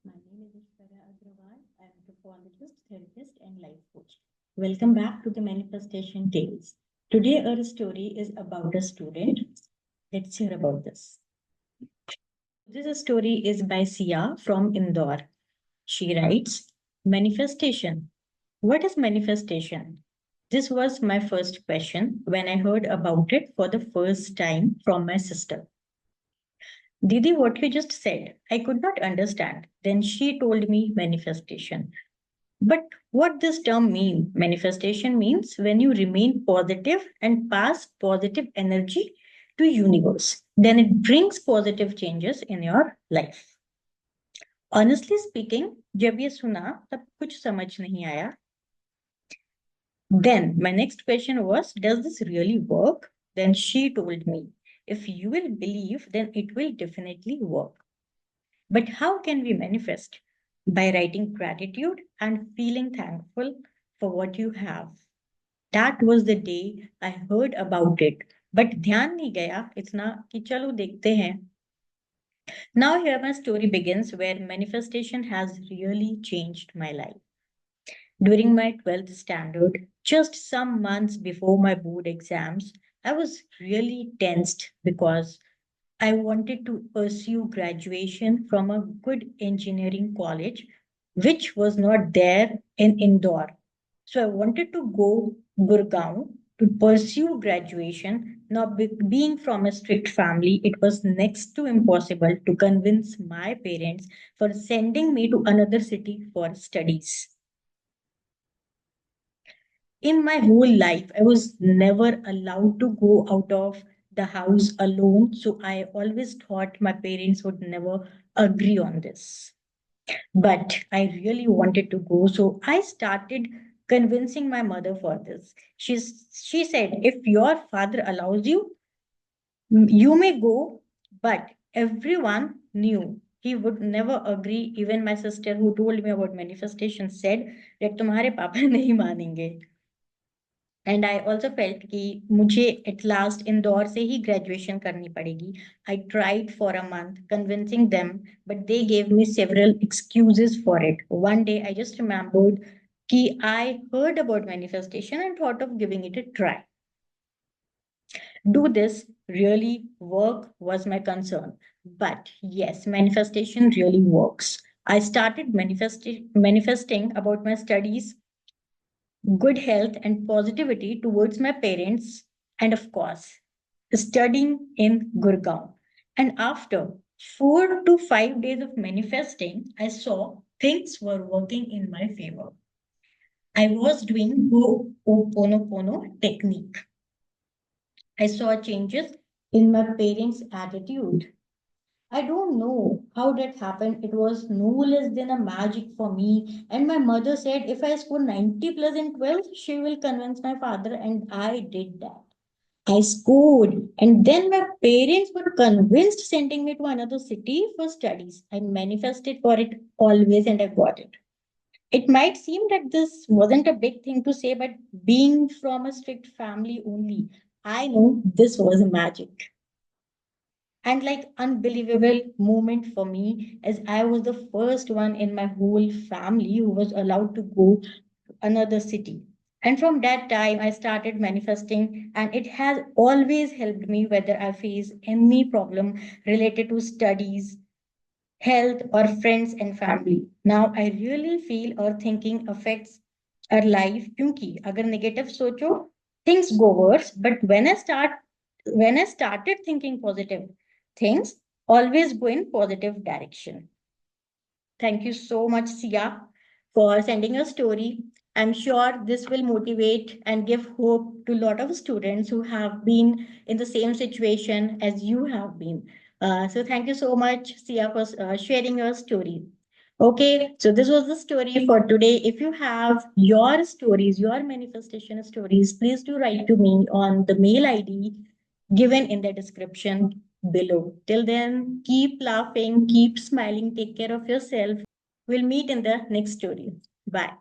My name is Ishwarya Agrawal. I am a pathologist, therapist, and life coach. Welcome back to the Manifestation Tales. Today, our story is about a student. Let's hear about this. This story is by Sia from Indore. She writes, Manifestation. What is manifestation? This was my first question when I heard about it for the first time from my sister. Didi, what you just said, I could not understand. Then she told me manifestation. But what this term mean? Manifestation means when you remain positive and pass positive energy to universe, then it brings positive changes in your life. Honestly speaking, जब ये सुना तब कुछ समझ नहीं आया. Then my next question was, does this really work? Then she told me, if you will believe, then it will definitely work. But how can we manifest? By writing gratitude and feeling thankful for what you have. That was the day I heard about it. But ध्यान नहीं गया इतना कि चलो देखते हैं. Now here my story begins where manifestation has really changed my life. During my 12th standard, just some months before my board exams, I was really tensed because I wanted to pursue graduation from a good engineering college, which was not there in Indore. So I wanted to go Gurgaon to pursue graduation. Now, being from a strict family, it was next to impossible to convince my parents for sending me to another city for studies. In my whole life, I was never allowed to go out of the house alone. So I always thought my parents would never agree on this. But I really wanted to go. So I started convincing my mother for this. She said, if your father allows you, you may go, but everyone knew he would never agree. Even my sister, who told me about manifestation, said that तुम्हारे पापा नहीं मानेंगे. And I also felt कि मुझे at last Indore से ही graduation करनी पड़ेगी. I tried for a month convincing them but they gave me several excuses for it. One day I just remembered कि I heard about manifestation and thought of giving it a try. Do this really work was my concern. But yes, manifestation really works. I started manifesting about my studies, good health and positivity towards my parents, and of course, studying in Gurgaon. And after 4 to 5 days of manifesting, I saw things were working in my favor. I was doing Ho'oponopono technique. I saw changes in my parents' attitude. I don't know how that happened. It was no less than a magic for me. And my mother said if I score 90 plus in 12, she will convince my father. And I did that. I scored. And then my parents were convinced sending me to another city for studies. I manifested for it always and I got it. It might seem that this wasn't a big thing to say, but being from a strict family only, I know this was magic and like unbelievable moment for me as I was the first one in my whole family who was allowed to go to another city. And from that time I started manifesting and it has always helped me whether I face any problem related to studies, health or friends and family. Now I really feel our thinking affects our life क्योंकि अगर negative सोचो things go worse but when I started thinking positive things always go in positive direction. Thank you so much, Sia, for sending a story. I'm sure this will motivate and give hope to a lot of students who have been in the same situation as you have been. So thank you so much, Sia, for sharing your story. Okay, so this was the story for today. If you have your stories, your manifestation stories, please do write to me on the mail ID given in the description below. Till then, keep laughing, keep smiling, take care of yourself. We'll meet in the next story. Bye.